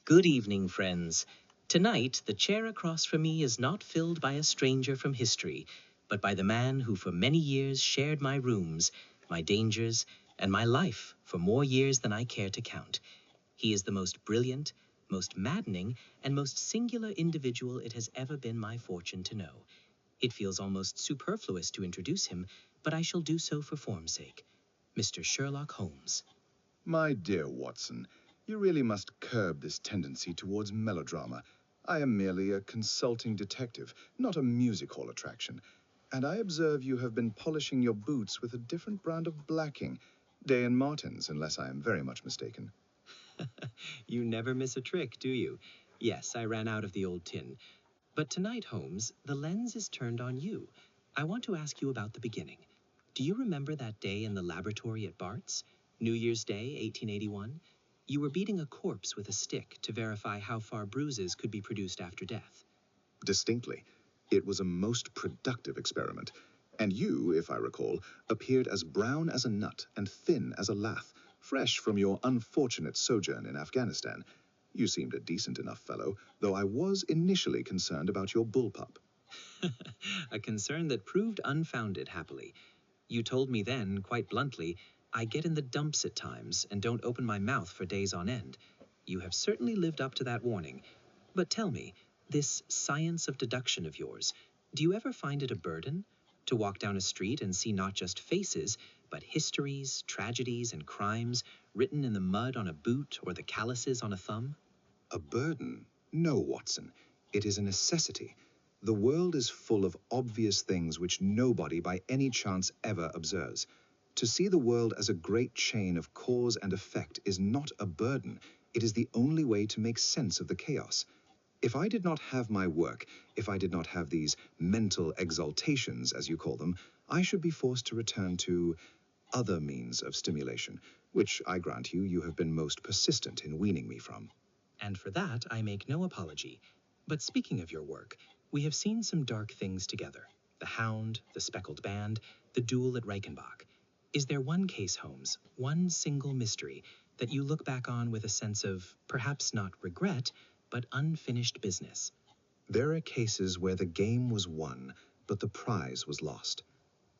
Good evening, friends. Tonight, the chair across from me is not filled by a stranger from history, but by the man who for many years shared my rooms, my dangers, and my life for more years than I care to count. He is the most brilliant, most maddening, and most singular individual it has ever been my fortune to know. It feels almost superfluous to introduce him, but I shall do so for form's sake. Mr. Sherlock Holmes. My dear Watson, you really must curb this tendency towards melodrama. I am merely a consulting detective, not a music hall attraction. And I observe you have been polishing your boots with a different brand of blacking. Day and Martin's, unless I am very much mistaken. You never miss a trick, do you? Yes, I ran out of the old tin. But tonight, Holmes, the lens is turned on you. I want to ask you about the beginning. Do you remember that day in the laboratory at Bart's? New Year's Day, 1881? You were beating a corpse with a stick to verify how far bruises could be produced after death. Distinctly. It was a most productive experiment. And you, if I recall, appeared as brown as a nut and thin as a lath, fresh from your unfortunate sojourn in Afghanistan. You seemed a decent enough fellow, though I was initially concerned about your bullpup. A concern that proved unfounded, happily. You told me then, quite bluntly, I get in the dumps at times and don't open my mouth for days on end. You have certainly lived up to that warning. But tell me, this science of deduction of yours, do you ever find it a burden? To walk down a street and see not just faces, but histories, tragedies, and crimes written in the mud on a boot or the calluses on a thumb? A burden? No, Watson. It is a necessity. The world is full of obvious things which nobody by any chance ever observes. To see the world as a great chain of cause and effect is not a burden. It is the only way to make sense of the chaos. If I did not have my work, if I did not have these mental exaltations, as you call them, I should be forced to return to other means of stimulation, which I grant you have been most persistent in weaning me from. And for that I make no apology. But speaking of your work, we have seen some dark things together. The Hound, the Speckled Band, the duel at Reichenbach. Is there one case, Holmes, one single mystery, that you look back on with a sense of, perhaps not regret, but unfinished business? There are cases where the game was won, but the prize was lost.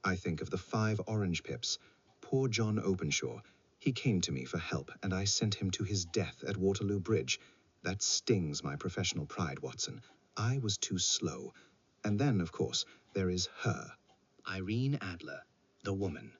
I think of the 5 orange pips. Poor John Openshaw. He came to me for help, and I sent him to his death at Waterloo Bridge. That stings my professional pride, Watson. I was too slow. And then, of course, there is her. Irene Adler, the woman.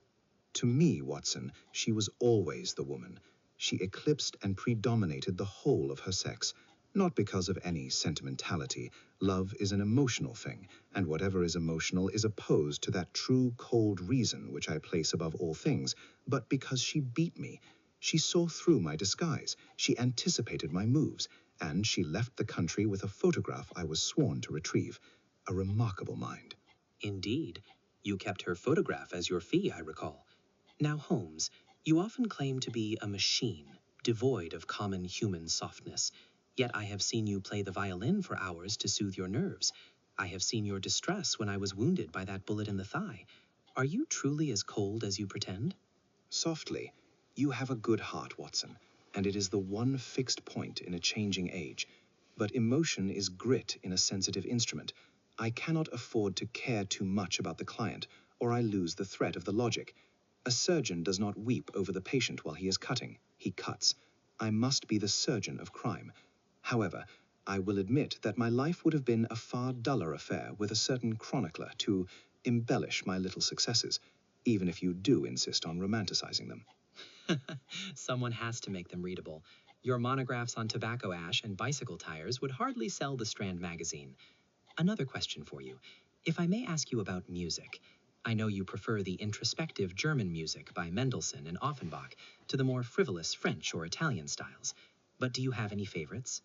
To me, Watson, she was always the woman. She eclipsed and predominated the whole of her sex. Not because of any sentimentality. Love is an emotional thing, and whatever is emotional is opposed to that true cold reason which I place above all things, but because she beat me. She saw through my disguise, she anticipated my moves, and she left the country with a photograph I was sworn to retrieve. A remarkable mind. Indeed. You kept her photograph as your fee, I recall. Now, Holmes, you often claim to be a machine, devoid of common human softness. Yet I have seen you play the violin for hours to soothe your nerves. I have seen your distress when I was wounded by that bullet in the thigh. Are you truly as cold as you pretend? Softly. You have a good heart, Watson, and it is the one fixed point in a changing age. But emotion is grit in a sensitive instrument. I cannot afford to care too much about the client, or I lose the thread of the logic. A surgeon does not weep over the patient while he is cutting. He cuts. I must be the surgeon of crime. However, I will admit that my life would have been a far duller affair with a certain chronicler to embellish my little successes, even if you do insist on romanticizing them. Someone has to make them readable. Your monographs on tobacco ash and bicycle tires would hardly sell the Strand magazine. Another question for you. If I may ask you about music. I know you prefer the introspective German music by Mendelssohn and Offenbach to the more frivolous French or Italian styles. But do you have any favorites?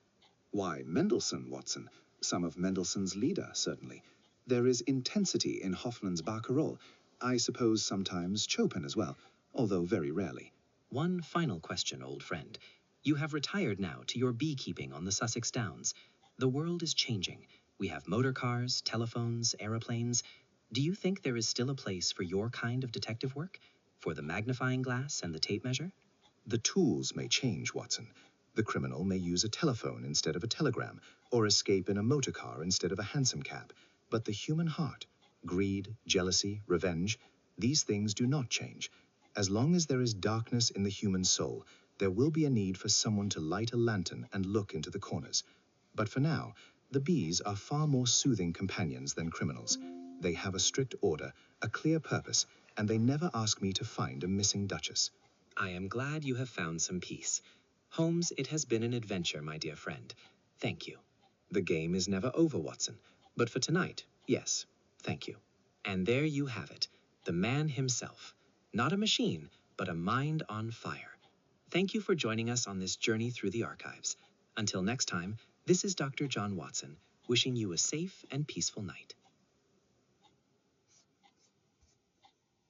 Why, Mendelssohn, Watson. Some of Mendelssohn's Lieder, certainly. There is intensity in Hoffmann's Barcarolle. I suppose sometimes Chopin as well, although very rarely. One final question, old friend. You have retired now to your beekeeping on the Sussex Downs. The world is changing. We have motor cars, telephones, aeroplanes. Do you think there is still a place for your kind of detective work? For the magnifying glass and the tape measure? The tools may change, Watson. The criminal may use a telephone instead of a telegram, or escape in a motor car instead of a hansom cab. But the human heart, greed, jealousy, revenge, these things do not change. As long as there is darkness in the human soul, there will be a need for someone to light a lantern and look into the corners. But for now, the bees are far more soothing companions than criminals. They have a strict order, a clear purpose, and they never ask me to find a missing duchess. I am glad you have found some peace. Holmes, it has been an adventure, my dear friend. Thank you. The game is never over, Watson. But for tonight, yes, thank you. And there you have it, the man himself. Not a machine, but a mind on fire. Thank you for joining us on this journey through the archives. Until next time, this is Dr. John Watson, wishing you a safe and peaceful night.